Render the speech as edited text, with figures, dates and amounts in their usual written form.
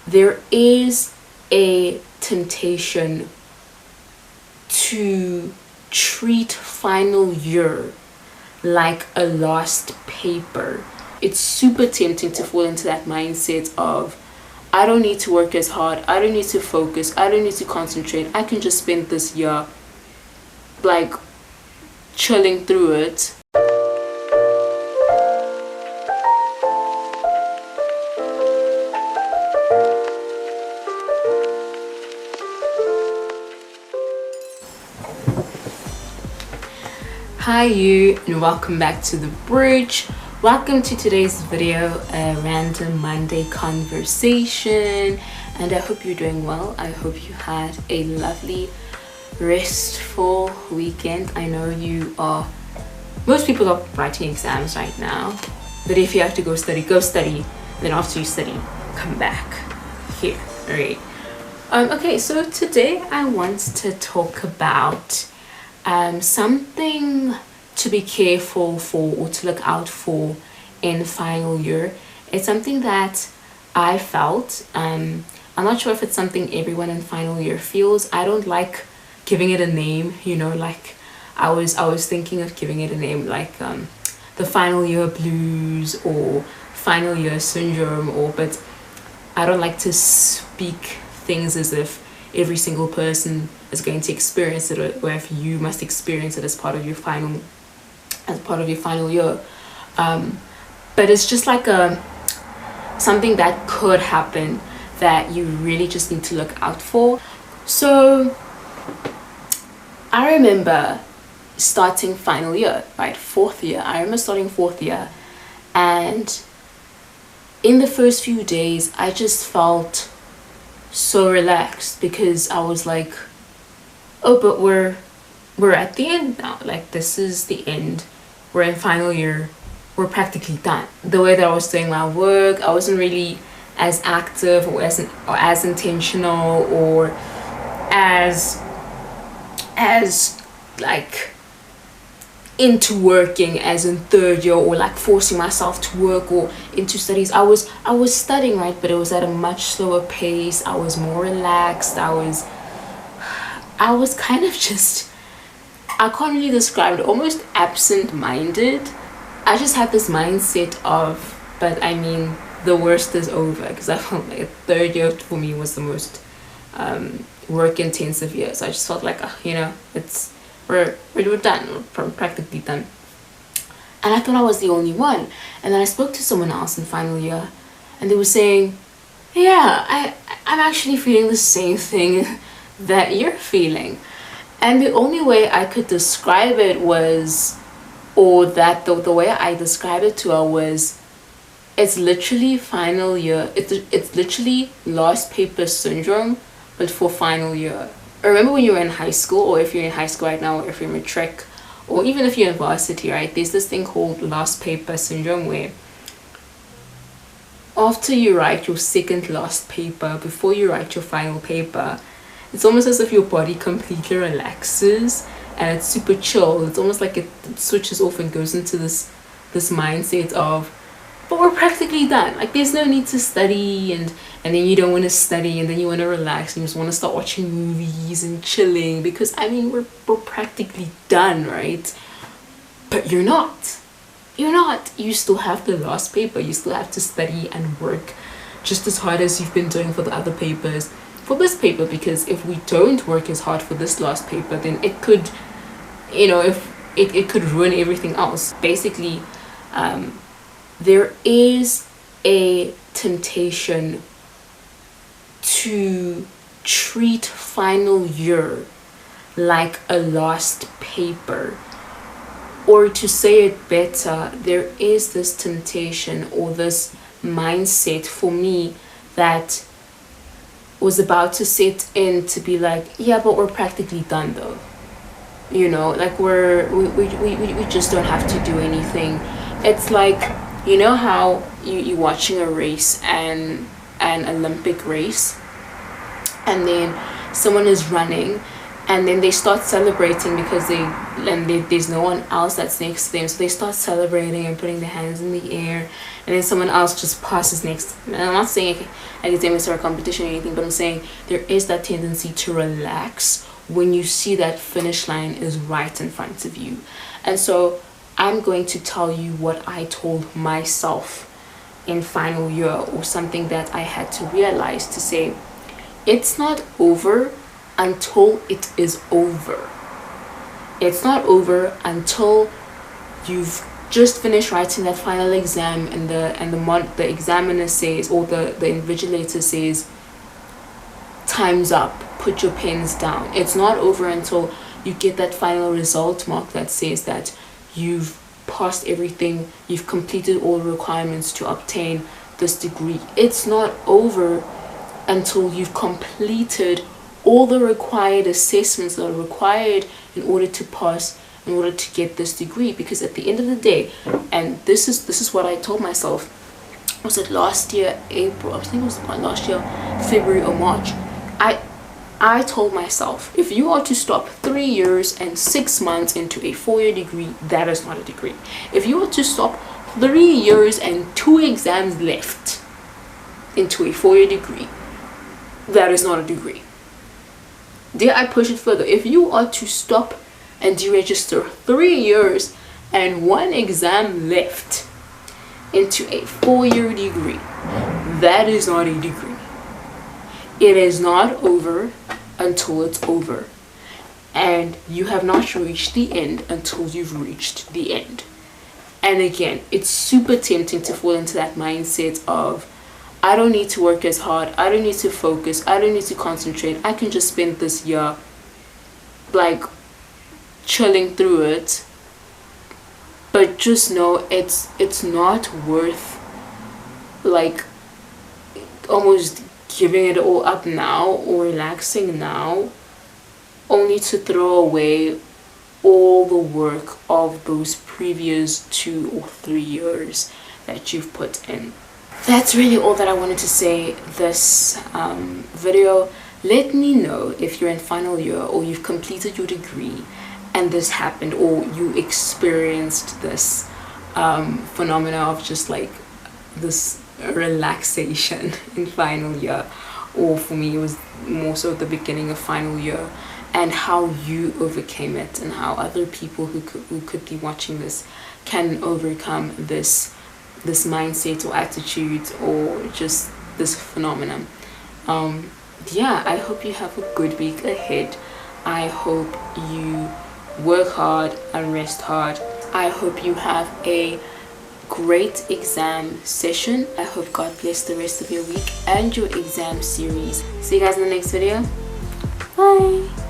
there is a temptation to treat final year like a lost paper. It's super tempting to fall into that mindset of, I don't need to work as hard, I don't need to focus, I don't need to concentrate, I can just spend this year like chilling through it. Hi you, and welcome back to The Bridge. Welcome to today's video, a random Monday conversation, and I hope you're doing well. I hope you had a lovely restful weekend. I know most people are writing exams right now, but if you have to go study, go study. Then after you study, come back here. All right. Okay, so today I want to talk about something to be careful for or to look out for in final year. It's something that I felt. I'm not sure if it's something everyone in final year feels. I don't like giving it a name, like I was thinking of giving it a name like the final year blues or final year syndrome, but I don't like to speak things as if every single person is going to experience it, or if you must experience it as part of your final year. But it's just like something that could happen that you really just need to look out for. So I remember starting final year, right? Fourth year. I remember starting fourth year, and in the first few days I just felt so relaxed because I was like, oh, but we're at the end now. Like, this is the end. We're in final year. We're practically done. The way that I was doing my work, I wasn't really as active or as intentional or as like into working as in third year, or like forcing myself to work or into studies. I was studying, right, but it was at a much slower pace. I was more relaxed. I was kind of just, I can't really describe it, almost absent-minded. I just had this mindset of, but I mean, the worst is over, because I felt like third year for me was the most work intensive year. So I just felt like, we're done, we're practically done. And I thought I was the only one. And then I spoke to someone else in final year, and they were saying, yeah, I'm actually feeling the same thing that you're feeling. And the only way I could describe it was, or that the way I described it to her was, it's literally final year. It's literally last paper syndrome, but for final year. I remember when you were in high school, or if you're in high school right now, or if you're matric, or even if you're in varsity, right? There's this thing called last paper syndrome, where after you write your second last paper, before you write your final paper, it's almost as if your body completely relaxes and it's super chill. It's almost like it switches off and goes into this mindset of, but we're practically done. Like, there's no need to study, and then you don't want to study, and then you want to relax and you just want to start watching movies and chilling, because I mean, we're practically done, right? But you're not. You still have the last paper. You still have to study and work just as hard as you've been doing for the other papers, for this paper, because if we don't work as hard for this last paper, then it could, if it could ruin everything else. Basically, there is a temptation to treat final year like a lost paper. Or to say it better, there is this temptation or this mindset for me that was about to set in to be like, yeah, but we're practically done though. Like we just don't have to do anything. It's like, how you're watching a race, an Olympic race, and then someone is running and then they start celebrating because there's no one else that's next to them, so they start celebrating and putting their hands in the air, and then someone else just passes next to them. And I'm not saying academics are a competition or anything, but I'm saying there is that tendency to relax when you see that finish line is right in front of you. And so I'm going to tell you what I told myself in final year, or something that I had to realize, to say it's not over until it is over. It's not over until you've just finished writing that final exam, and the examiner says, or the invigilator says, time's up, put your pens down. It's not over until you get that final result mark that says that you've passed everything, you've completed all the requirements to obtain this degree. It's not over until you've completed all the required assessments that are required in order to pass, in order to get this degree. Because at the end of the day, and this is what I told myself, was it last year April, I think it was last year February or March, I told myself, if you are to stop 3 years and 6 months into a 4-year degree, that is not a degree. If you are to stop 3 years and 2 exams left into a 4-year degree, that is not a degree. Dare I push it further? If you are to stop and deregister 3 years and 1 exam left into a 4-year degree, that is not a degree. It is not over until it's over, and you have not reached the end until you've reached the end. And again, it's super tempting to fall into that mindset of, I don't need to work as hard, I don't need to focus, I don't need to concentrate, I can just spend this year like chilling through it. But just know it's not worth like almost giving it all up now or relaxing now, only to throw away all the work of those previous 2 or 3 years that you've put in. That's really all that I wanted to say this video. Let me know if you're in final year or you've completed your degree and this happened, or you experienced this phenomena of just like this relaxation in final year, or for me it was more so at the beginning of final year, and how you overcame it, and how other people who could be watching this can overcome this mindset or attitude or just this phenomenon. Yeah, I hope you have a good week ahead. I hope you work hard and rest hard. I hope you have a great exam session. I hope God bless the rest of your week and your exam series. See you guys in the next video. Bye.